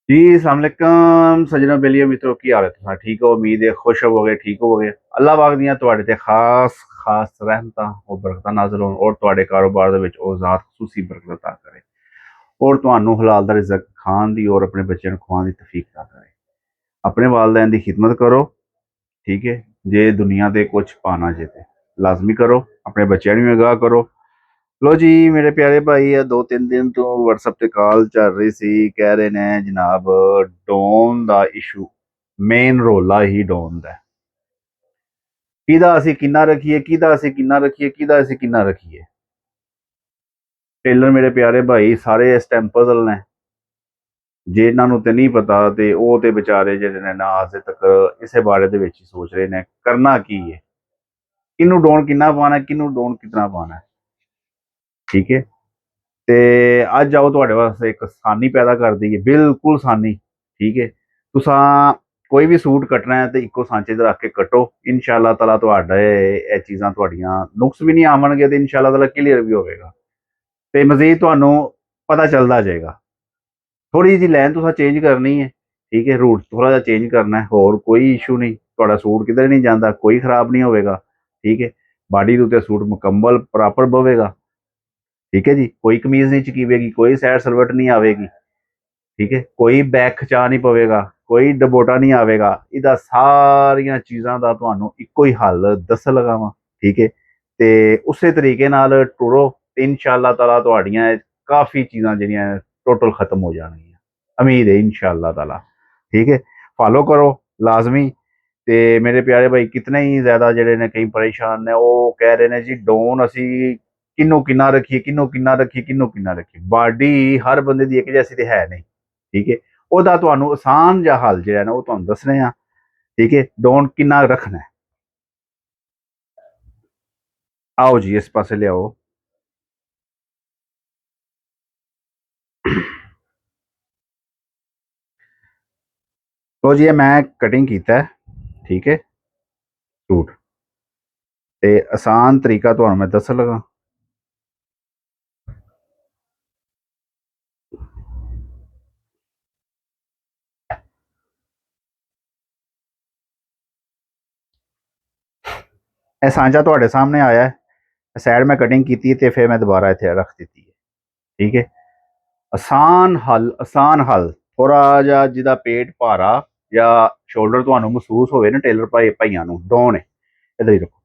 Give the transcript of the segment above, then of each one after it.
जी अस्सलाम वालेकुम सजना बेलियो मित्रों की हालत है ठीक हो उम्मीद है खुश होवोगे ठीक होवोगे अल्लाह पाक ਦੀਆਂ ਤੁਹਾਡੇ ਤੇ ਖਾਸ ਰਹਿਮਤਾਂ और ਬਰਕਤਾਂ ਨਾਜ਼ਿਲ ਹੋਣ ਔਰ ਤੁਹਾਡੇ ਕਾਰੋਬਾਰ ਦੇ ਵਿੱਚ ਉਹ ਜ਼ਾਤ ਖੁਸੂਸੀ ਬਰਕਤ عطا ਕਰੇ ਔਰ ਤੁਹਾਨੂੰ ਹਲਾਲ ਦਾ ਰਿਜ਼ਕ ਖਾਣ ਦੀ ਔਰ ਆਪਣੇ ਬੱਚਿਆਂ ਨੂੰ ਖਵਾਉਣ ਦੀ ਤੌਫੀਕ عطا ਕਰੇ ਆਪਣੇ ਵਾਲਿदैन ਦੀ ਖਿਦਮਤ ਕਰੋ ठीक है ਜੇ ਦੁਨੀਆ ਤੇ ਕੁਝ ਪਾਣਾ ਜੇ ਤੇ ਲਾਜ਼ਮੀ ਕਰੋ ਆਪਣੇ ਬੱਚਿਆਂ ਨੂੰ ਵੀ ਅਗਾਹ ਕਰੋ लो जी मेरे प्यारे भाई है 2-3 दिन तो WhatsApp ਤੇ ਕਾਲ ਚੱਲ ਰਹੀ ਸੀ ਕਹਿ ਰਹੇ ਨੇ ਜਨਾਬ ਡੋਨ ਦਾ ਇਸ਼ੂ ਮੇਨ ਰੋਲਾ ਹੀ ਡੋਨ ਦਾ ਕਿਹਦਾ ਅਸੀਂ ਕਿੰਨਾ ਰੱਖੀਏ ਕਿਹਦਾ ਅਸੀਂ ਕਿੰਨਾ ਰੱਖੀਏ ਕਿਹਦਾ ਅਸੀਂ ਕਿੰਨਾ ਰੱਖੀਏ ਟੇਲਰ ਮੇਰੇ ਪਿਆਰੇ ਭਾਈ ਸਾਰੇ ਇਸ ਟਾਈਮ ਪਜ਼ਲ ਨੇ ਜੇ ਇਹਨਾਂ ਨੂੰ ਤੇ ਨਹੀਂ ਪਤਾ ਤੇ ਉਹ ਤੇ ਵਿਚਾਰੇ ਜਿਹੜੇ ਨੇ ਨਾ ਅੱਜ ਤੱਕ ਇਸੇ ਬਾਰੇ ਦੇ ਵਿੱਚ ਹੀ ਸੋਚ ਰਹੇ ਨੇ ਕਰਨਾ ਕੀ ਹੈ ਕਿਹਨੂੰ ਡੋਨ ਕਿੰਨਾ ਪਾਣਾ ਕਿਹਨੂੰ ਡੋਨ ਕਿਤਨਾ ਪਾਣਾ ਠੀਕ ਹੈ ਤੇ ਅੱਜ ਆਓ ਤੁਹਾਡੇ ਵਾਸਤੇ ਇੱਕ ਆਸਾਨੀ ਪੈਦਾ ਕਰ ਦਈਏ ਬਿਲਕੁਲ ਆਸਾਨੀ ਠੀਕ ਹੈ ਤੁਸੀਂ ਕੋਈ ਵੀ ਸੂਟ ਕੱਟਣਾ ਹੈ ਤੇ ਇੱਕੋ ਸਾਂਚੇ 'ਚ ਰੱਖ ਕੇ ਕੱਟੋ ਇਨਸ਼ਾਅੱਲਾ ਤਾਲਾ ਤੁਹਾਡੇ ਇਹ ਚੀਜ਼ਾਂ ਤੁਹਾਡੀਆਂ ਨੁਕਸ ਵੀ ਨਹੀਂ ਆਵਣਗੇ ਤੇ ਇਨਸ਼ਾਅੱਲਾ ਤਾਲਾ ਕਲੀਅਰ ਵੀ ਹੋਵੇਗਾ ਤੇ ਮਜ਼ੀਦ ਤੁਹਾਨੂੰ ਪਤਾ ਚੱਲਦਾ ਜਾਏਗਾ ਥੋੜੀ ਜਿਹੀ ਲਾਈਨ ਤੁਸੀਂ ਚੇਂਜ ਕਰਨੀ ਹੈ ਠੀਕ ਹੈ ਰੂਟ ਥੋੜਾ ਜਿਹਾ ਚੇਂਜ ਕਰਨਾ ਹੈ ਹੋਰ ਕੋਈ ਇਸ਼ੂ ਨਹੀਂ ਤੁਹਾਡਾ ਸੂਟ ਕਿਧਰ ਨਹੀਂ ਜਾਂਦਾ ਕੋਈ ਖਰਾਬ ਨਹੀਂ ਹੋਵੇਗਾ ਠੀਕ ਹੈ ਬਾਡੀ ਦੇ ਉੱਤੇ ਸੂਟ ਮੁਕੰਮਲ ਪ੍ਰੋਪਰ ਬਵੇਗਾ ठीक है जी कोई कमीज नहीं चकीवेगी कोई सैड सलवट नहीं आवेगी ठीक है कोई बैक खचा नहीं पवेगा कोई डबोटा नहीं आवेगा ਇਹਦਾ ਸਾਰੀਆਂ ਚੀਜ਼ਾਂ ਦਾ ਤੁਹਾਨੂੰ ਇੱਕੋ ਹੀ ਹੱਲ ਦੱਸ ਲਗਾਵਾਂ ਠੀਕ ਹੈ ਤੇ ਉਸੇ ਤਰੀਕੇ ਨਾਲ ਟੁਰੋ ਤੇ ਇਨਸ਼ਾਅੱਲਾ ਤਾਲਾ ਤੁਹਾਡੀਆਂ ਕਾਫੀ ਚੀਜ਼ਾਂ ਜਿਹੜੀਆਂ ਟੋਟਲ ਖਤਮ ਹੋ ਜਾਣਗੀਆਂ ਉਮੀਦ ਹੈ ਇਨਸ਼ਾਅੱਲਾ ਤਾਲਾ ठीक है फॉलो करो लाजमी ਤੇ ਮੇਰੇ ਪਿਆਰੇ ਭਾਈ ਕਿਤਨੇ ਹੀ ਜ਼ਿਆਦਾ ਜਿਹੜੇ ਨੇ ਕਈ ਪਰੇਸ਼ਾਨ ਨੇ ਉਹ ਕਹਿ ਰਹੇ ਨੇ ਜੀ ਡੋਨ ਅਸੀਂ ਕਿਹਨੂੰ ਕਿੰਨਾ ਰੱਖੀਏ ਕਿਹਨੂੰ ਕਿੰਨਾ ਰੱਖੀਏ ਕਿਹਨੂੰ ਕਿੰਨਾ ਰੱਖੀਏ ਬਾਡੀ ਹਰ ਬੰਦੇ ਦੀ ਇੱਕ ਜੈਸੀ ਤੇ ਹੈ ਨਹੀਂ ਠੀਕ ਹੈ ਉਹਦਾ ਤੁਹਾਨੂੰ ਆਸਾਨ ਜਿਹਾ ਹੱਲ ਜਿਹੜਾ ਨਾ ਉਹ ਤੁਹਾਨੂੰ ਦੱਸਣੇ ਆ ਠੀਕ ਹੈ ਡੋਨ ਕਿੰਨਾ ਰੱਖਣਾ ਹੈ ਆਓ ਜੀ ਇਸ ਪਾਸੇ ਲਿਆਓ ਲੋ ਜੀ ਇਹ ਮੈਂ ਕਟਿੰਗ ਕੀਤਾ ਠੀਕ ਹੈ ਸੂਟ ਤੇ ਆਸਾਨ ਤਰੀਕਾ ਤੁਹਾਨੂੰ ਮੈਂ ਦੱਸਣ ਲੱਗਾ ਇਹ ਸਾਂਝਾ ਤੁਹਾਡੇ ਸਾਹਮਣੇ ਆਇਆ ਹੈ ਸਾਈਡ ਮੈਂ ਕਟਿੰਗ ਕੀਤੀ ਤੇ ਫਿਰ ਮੈਂ ਦੁਬਾਰਾ ਇੱਥੇ ਰੱਖ ਦਿੱਤੀ ਹੈ ਠੀਕ ਹੈ ਆਸਾਨ ਹੱਲ ਥੋੜਾ ਜਿਹਾ ਜਿਹਦਾ ਪੇਟ ਭਾਰਾ ਜਾਂ ਸ਼ੋਲਡਰ ਤੁਹਾਨੂੰ ਮਹਿਸੂਸ ਹੋਵੇ ਨਾ ਟੇਲਰ ਭਾਈਆਂ ਨੂੰ ਡੋਨ ਹੈ ਇਧਰ ਹੀ ਰੱਖੋ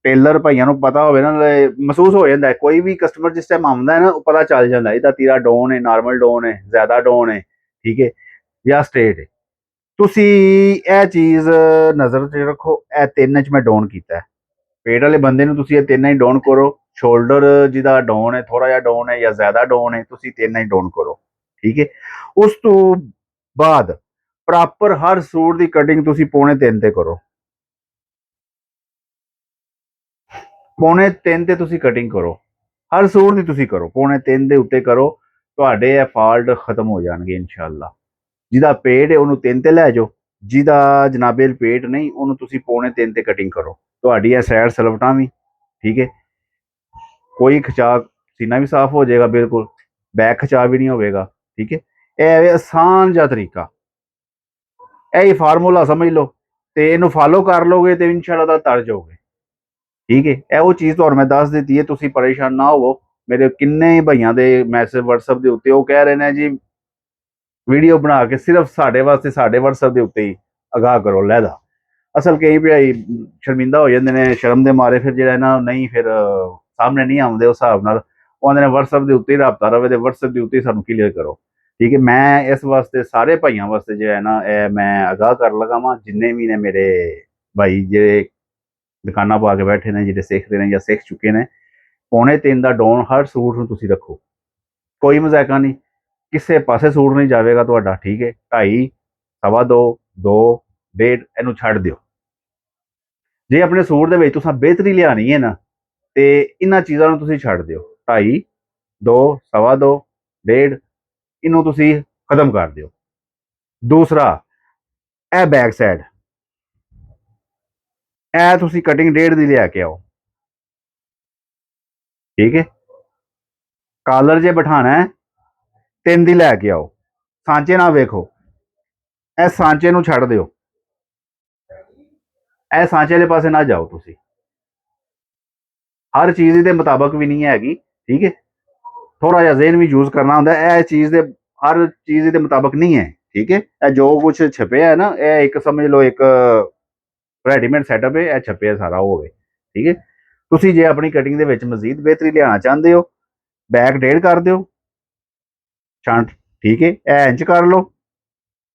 ਟੇਲਰ ਭਾਈਆਂ ਨੂੰ ਪਤਾ ਹੋਵੇ ਨਾ ਮਹਿਸੂਸ ਹੋ ਜਾਂਦਾ ਹੈ ਕੋਈ ਵੀ ਕਸਟਮਰ ਜਿਸ ਟਾਈਮ ਆਉਂਦਾ ਹੈ ਨਾ ਉਹ ਪਤਾ ਚੱਲ ਜਾਂਦਾ ਇਹਦਾ ਤੀਰਾ ਡੋਨ ਹੈ ਨਾਰਮਲ ਡੋਨ ਹੈ ਜ਼ਿਆਦਾ ਡੋਨ ਹੈ ਠੀਕ ਹੈ ਜਾਂ ਸਟ੍ਰੇਟ ਹੈ ਤੁਸੀਂ ਇਹ ਚੀਜ਼ ਨਜ਼ਰ 'ਚ ਰੱਖੋ ਇਹ ਤਿੰਨ 'ਚ ਮੈਂ ਡੋਨ ਕੀਤਾ ਪੇਟ ਵਾਲੇ ਬੰਦੇ ਨੂੰ ਤੁਸੀਂ ਇਹ ਤਿੰਨਾਂ ਹੀ ਡਾਊਨ ਕਰੋ ਸ਼ੋਲਡਰ ਜਿਹਦਾ ਡਾਊਨ ਹੈ ਥੋੜਾ ਜਿਹਾ ਡਾਊਨ ਹੈ ਜਾਂ ਜ਼ਿਆਦਾ ਡਾਊਨ ਹੈ ਤੁਸੀਂ ਤਿੰਨਾਂ ਹੀ ਡਾਊਨ ਕਰੋ ਠੀਕ ਹੈ ਉਸ ਤੋਂ ਬਾਅਦ ਪ੍ਰੋਪਰ ਹਰ ਸੂਟ ਦੀ ਕਟਿੰਗ ਤੁਸੀਂ ਪੌਣੇ 3 ਤੇ ਕਰੋ ਪੌਣੇ 3 ਤੇ ਤੁਸੀਂ ਕਟਿੰਗ ਕਰੋ ਹਰ ਸੂਟ ਦੀ ਤੁਸੀਂ ਕਰੋ ਪੌਣੇ 3 ਦੇ ਉੱਤੇ ਕਰੋ ਤੁਹਾਡੇ ਇਹ ਫਾਲਟ ਖਤਮ ਹੋ ਜਾਣਗੇ ਇਨਸ਼ਾਅੱਲਾ ਜਿਹਦਾ ਪੇਟ ਹੈ ਉਹਨੂੰ 3 ਤੇ ਲੈ ਜਾਓ ਜਿਹਦਾ ਜਨਾਬੇ ਪੇਟ ਨਹੀਂ ਉਹਨੂੰ ਤੁਸੀਂ ਪੌਣੇ 3 ਤੇ ਕਟਿੰਗ ਕਰੋ ਤੁਹਾਡੀ ਇਹ ਸਾਈਡ ਸਲਵਟਾਂ ਵੀ ਠੀਕ ਹੈ ਕੋਈ ਖਿਚਾ ਸੀਨਾ ਵੀ ਸਾਫ਼ ਹੋ ਜਾਏਗਾ ਬਿਲਕੁਲ ਬੈਕ ਖਿਚਾ ਵੀ ਨਹੀਂ ਹੋਵੇਗਾ ਠੀਕ ਹੈ ਇਹ ਹੈ ਆਸਾਨ ਜਿਹਾ ਤਰੀਕਾ ਇਹ ਹੀ ਫਾਰਮੂਲਾ ਸਮਝ ਲਓ ਤੇ ਇਹਨੂੰ ਫਾਲੋ ਕਰ ਲੋਗੇ ਤੇ ਇਨਸ਼ਾਅੱਲਾ ਦਾ ਤਰ ਜਾਓਗੇ ਠੀਕ ਹੈ ਇਹ ਉਹ ਚੀਜ਼ ਤੁਹਾਨੂੰ ਮੈਂ ਦੱਸ ਦਿੱਤੀ ਹੈ ਤੁਸੀਂ ਪਰੇਸ਼ਾਨ ਨਾ ਹੋਵੋ ਮੇਰੇ ਕਿੰਨੇ ਭਾਈਆਂ ਦੇ ਮੈਸੇਜ WhatsApp ਦੇ ਉੱਤੇ ਉਹ ਕਹਿ ਰਹੇ ਨੇ ਜੀ ਵੀਡੀਓ ਬਣਾ ਕੇ ਸਿਰਫ ਸਾਡੇ ਵਾਸਤੇ ਸਾਡੇ WhatsApp ਦੇ ਉੱਤੇ ਹੀ ਅਗਾਹ ਕਰੋ ਲੈਦਾ ਅਸਲ ਕਈ ਭਾਈ ਸ਼ਰਮਿੰਦਾ ਹੋ ਜਾਂਦੇ ਨੇ ਸ਼ਰਮ ਦੇ ਮਾਰੇ ਫਿਰ ਜਿਹੜਾ ਨਾ ਨਹੀਂ ਫਿਰ ਸਾਹਮਣੇ ਨਹੀਂ ਆਉਂਦੇ ਉਸ ਹਿਸਾਬ ਨਾਲ ਉਹ ਆਂਦੇ ਨੇ WhatsApp ਦੇ ਉੱਤੇ ਹੀ ਰਾਬਤਾ ਰਵੇ ਤੇ WhatsApp ਦੇ ਉੱਤੇ ਹੀ ਸਾਨੂੰ ਕਲੀਅਰ ਕਰੋ ਠੀਕ ਹੈ ਮੈਂ ਇਸ ਵਾਸਤੇ ਸਾਰੇ ਭਾਈਆਂ ਵਾਸਤੇ ਜਿਹੜਾ ਹੈ ਨਾ ਇਹ ਮੈਂ ਅਗਾਹ ਕਰ ਲਗਾਵਾਂ ਜਿੰਨੇ ਵੀ ਨੇ ਮੇਰੇ ਭਾਈ ਜਿਹੜੇ ਦੁਕਾਨਾਂ ਪਾ ਕੇ ਬੈਠੇ ਨੇ ਜਿਹੜੇ ਸਿੱਖਦੇ ਨੇ ਜਾਂ ਸਿੱਖ ਚੁੱਕੇ ਨੇ ਪੌਣੇ 3 ਦਾ ਡਾਊਨ ਹਰ ਸੂਟ ਨੂੰ ਤੁਸੀਂ ਰੱਖੋ ਕੋਈ ਮਜ਼ਾਕਾ ਨਹੀਂ ਕਿਸੇ ਪਾਸੇ ਸੂਟ ਨਹੀਂ ਜਾਵੇਗਾ ਤੁਹਾਡਾ ਠੀਕ ਹੈ 2.5 ਸਵਾ 2 2 ਡੇਢ ਇਹਨੂੰ ਛੱਡ ਦਿਓ ਜੇ ਆਪਣੇ ਸੂਟ ਦੇ ਵਿੱਚ ਤੁਸੀਂ ਬਿਹਤਰੀ ਲਿਆਣੀ ਹੈ ਨਾ ਤੇ ਇਹਨਾਂ ਚੀਜ਼ਾਂ ਨੂੰ ਤੁਸੀਂ ਛੱਡ ਦਿਓ 2.5 2 ਸਵਾ 2 ਡੇਢ ਇਹਨੂੰ ਤੁਸੀਂ ਖਤਮ ਕਰ ਦਿਓ ਦੂਸਰਾ ਇਹ ਬੈਕ ਸਾਈਡ ਇਹ ਤੁਸੀਂ ਕਟਿੰਗ ਡੇਢ ਦੀ ਲਿਆ ਕੇ ਆਓ ਠੀਕ ਹੈ ਕਾਲਰ ਜੇ ਬਿਠਾਣਾ ਹੈ 3 ਦੀ ਲੈ ਕੇ ਆਓ ਸਾਂਚੇ ਨਾ ਵੇਖੋ, ਇਹ ਸਾਂਚੇ ਨੂੰ ਛੱਡ ਦਿਓ, ਇਹ ਸਾਂਚੇ ਵਾਲੇ ਪਾਸੇ ਨਾ ਜਾਓ ਤੁਸੀਂ। ਹਰ ਚੀਜ਼ ਦੇ ਮੁਤਾਬਕ ਵੀ ਨਹੀਂ ਹੈਗੀ, ਠੀਕ ਹੈ। ਥੋੜਾ ਜਿਹਾ ਜ਼ਹਿਨ ਵੀ ਯੂਜ਼ ਕਰਨਾ ਹੁੰਦਾ, ਇਹ ਚੀਜ਼ ਦੇ ਹਰ ਚੀਜ਼ ਦੇ ਮੁਤਾਬਕ ਨਹੀਂ ਹੈ, ਠੀਕ ਹੈ। ਇਹ ਜੋ ਕੁਝ ਛਪਿਆ ਹੈ ਨਾ, ਇਹ ਇੱਕ ਸਮਝ ਲਓ ਇੱਕ ਰੈਡੀਮੇਡ ਸੈਟਅਪ ਹੈ, ਇਹ ਛਪਿਆ ਸਾਰਾ ਹੋਵੇ, ਠੀਕ ਹੈ। ਤੁਸੀਂ ਜੇ ਆਪਣੀ ਕਟਿੰਗ ਦੇ ਵਿੱਚ ਮਜ਼ੀਦ ਬਿਹਤਰੀ ਲਿਆਉਣਾ ਚਾਹੁੰਦੇ ਹੋ, ਬੈਕ ਡੇਢ ਕਰ ਦਿਓ ਛਾਂਟ, ਠੀਕ ਹੈ। ਇਹ ਇੰਚ ਕਰ ਲਓ,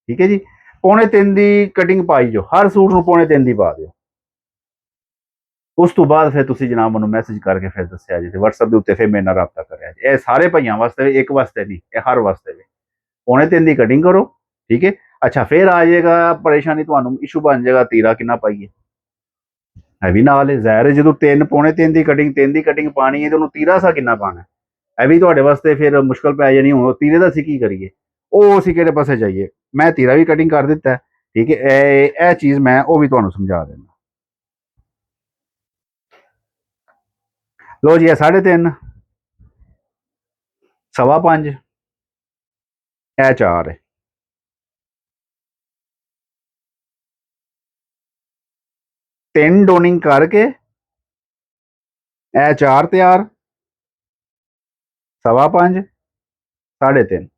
ਠੀਕ ਹੈ ਜੀ। ਪੌਣੇ 3 ਦੀ ਕਟਿੰਗ ਪਾਈ ਜੋ, ਹਰ ਸੂਟ ਨੂੰ ਪੌਣੇ 3 ਦੀ ਪਾ ਦਿਓ। ਉਸ ਤੋਂ ਬਾਅਦ ਫਿਰ ਤੁਸੀਂ ਜਨਾਬ ਮੈਨੂੰ ਮੈਸੇਜ ਕਰਕੇ ਫਿਰ ਦੱਸਿਆ ਜੀ, ਤੇ WhatsApp ਦੇ ਉੱਤੇ ਫਿਰ ਮੇਰੇ ਨਾਲ ਰਾਬਤਾ ਕਰਿਆ ਜੀ। ਇਹ ਸਾਰੇ ਭਾਈਆਂ ਵਾਸਤੇ, ਇੱਕ ਵਾਸਤੇ ਨਹੀਂ, ਇਹ ਹਰ ਵਾਸਤੇ ਵੀ। ਪੌਣੇ 3 ਦੀ ਕਟਿੰਗ ਕਰੋ, ਠੀਕ ਹੈ। ਅੱਛਾ, ਫਿਰ ਆ ਜਾਏਗਾ ਪਰੇਸ਼ਾਨੀ, ਤੁਹਾਨੂੰ ਇਸ਼ੂ ਬਣ ਜਾਏਗਾ ਤੀਰਾ ਕਿੰਨਾ ਪਾਈਏ, ਇਹ ਵੀ ਨਾਲ ਹੈ। ਜ਼ਾਹਿਰ ਹੈ ਜਦੋਂ ਪੌਣੇ 3 ਦੀ ਕਟਿੰਗ, 3 ਦੀ ਕਟਿੰਗ ਪਾਣੀ ਹੈ ਤੇ ਉਹਨੂੰ ਤੀਰਾ ਸਾ ਕਿੰਨਾ ਪਾਣਾ, ਇਹ ਵੀ ਤੁਹਾਡੇ ਵਾਸਤੇ ਫਿਰ ਮੁਸ਼ਕਲ ਪੈ ਜਾਣੀ। ਹੁਣ ਤੀਰੇ ਦਾ ਅਸੀਂ ਕੀ ਕਰੀਏ, ਉਹ ਅਸੀਂ ਕਿਹੜੇ ਪਾਸੇ ਜਾਈਏ। ਮੈਂ ਤੀਰਾ ਵੀ ਕਟਿੰਗ ਕਰ ਦਿੱਤਾ, ਠੀਕ ਹੈ। ਇਹ ਚੀਜ਼ ਮੈਂ ਉਹ ਵੀ ਤੁਹਾਨੂੰ ਸਮਝਾ ਦੇਣਾ। ਲੋ ਜੀ, ਇਹ 3.5, 5.25, ਇਹ 4 ਹੈ। ਤਿੰਨ ਡੋਨਿੰਗ ਕਰਕੇ ਇਹ 4 ਤਿਆਰ, 5.25, 3.5।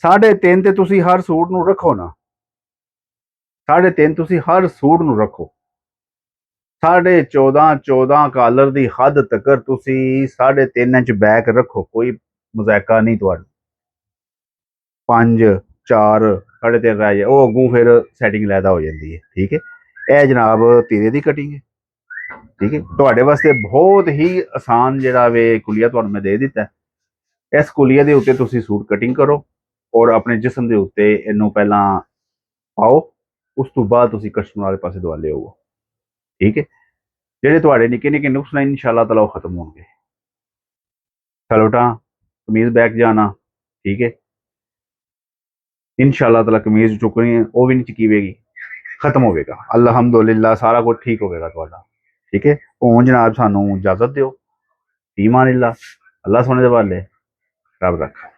3.5 ਤੇ ਤੁਸੀਂ ਹਰ ਸੂਟ ਨੂੰ ਰੱਖੋ ਨਾ, 3.5 ਤੁਸੀਂ ਹਰ ਸੂਟ ਨੂੰ ਰੱਖੋ। 14.5 ਕਾਲਰ ਦੀ ਹੱਦ ਤੱਕ ਤੁਸੀਂ 3.5 ਇੰਚ ਬੈਕ ਰੱਖੋ, ਕੋਈ ਮਜ਼ਾਕਾ ਨਹੀਂ ਤੁਹਾਡਾ। 5, 4, 3.5 ਰਹਿ ਜਾਏ, ਉਹ ਅੱਗੋਂ ਫਿਰ ਸੈਟਿੰਗ ਲੈਦਾ ਹੋ ਜਾਂਦੀ ਹੈ, ਠੀਕ ਹੈ। ਇਹ ਜਨਾਬ ਤੀਰੇ ਦੀ ਕਟਿੰਗ ਹੈ, ਠੀਕ ਹੈ। ਤੁਹਾਡੇ ਵਾਸਤੇ ਬਹੁਤ ਹੀ ਆਸਾਨ ਜਿਹੜਾ ਵੇ ਕੁਲੀਆ ਤੁਹਾਨੂੰ ਮੈਂ ਦੇ ਦਿੱਤਾ। ਇਸ ਕੁਲੀਆ ਦੇ ਉੱਤੇ ਤੁਸੀਂ ਸੂਟ ਕਟਿੰਗ ਕਰੋ ਔਰ ਆਪਣੇ ਜਿਸਮ ਦੇ ਉੱਤੇ ਇਹਨੂੰ ਪਹਿਲਾਂ ਪਾਓ, ਉਸ ਤੋਂ ਬਾਅਦ ਤੁਸੀਂ ਕਸਟਮਰ ਵਾਲੇ ਪਾਸੇ ਦੁਆਲੇ ਹੋਵੋ, ਠੀਕ ਹੈ। ਜਿਹੜੇ ਤੁਹਾਡੇ ਨਿੱਕੇ ਨਿੱਕੇ ਨੁਕਸ ਨੇ ਇਨਸ਼ਾਅੱਲਾ ਤਾਲਾ ਉਹ ਖਤਮ ਹੋਣਗੇ। ਸਲਵਟਾਂ ਕਮੀਜ਼ ਬੈਕ ਜਾਣਾ, ਠੀਕ ਹੈ। ਇਨਸ਼ਾਅੱਲਾ ਤਾਲਾ ਕਮੀਜ਼ ਚੁੱਕਣੀ ਹੈ, ਉਹ ਵੀ ਨਹੀਂ ਚਕੀਵੇਗੀ, ਖਤਮ ਹੋਵੇਗਾ। ਅਲਹਮਦੁਲਿल्लाह ਸਾਰਾ ਕੁਝ ਠੀਕ ਹੋਵੇਗਾ ਤੁਹਾਡਾ, ਠੀਕ ਹੈ। ਹੁਣ ਜਨਾਬ ਸਾਨੂੰ ਇਜਾਜ਼ਤ ਦਿਓ, ਈਮਾਨ ਅੱਲਾ, ਅੱਲਾ सोने दे वाले, रब रखा।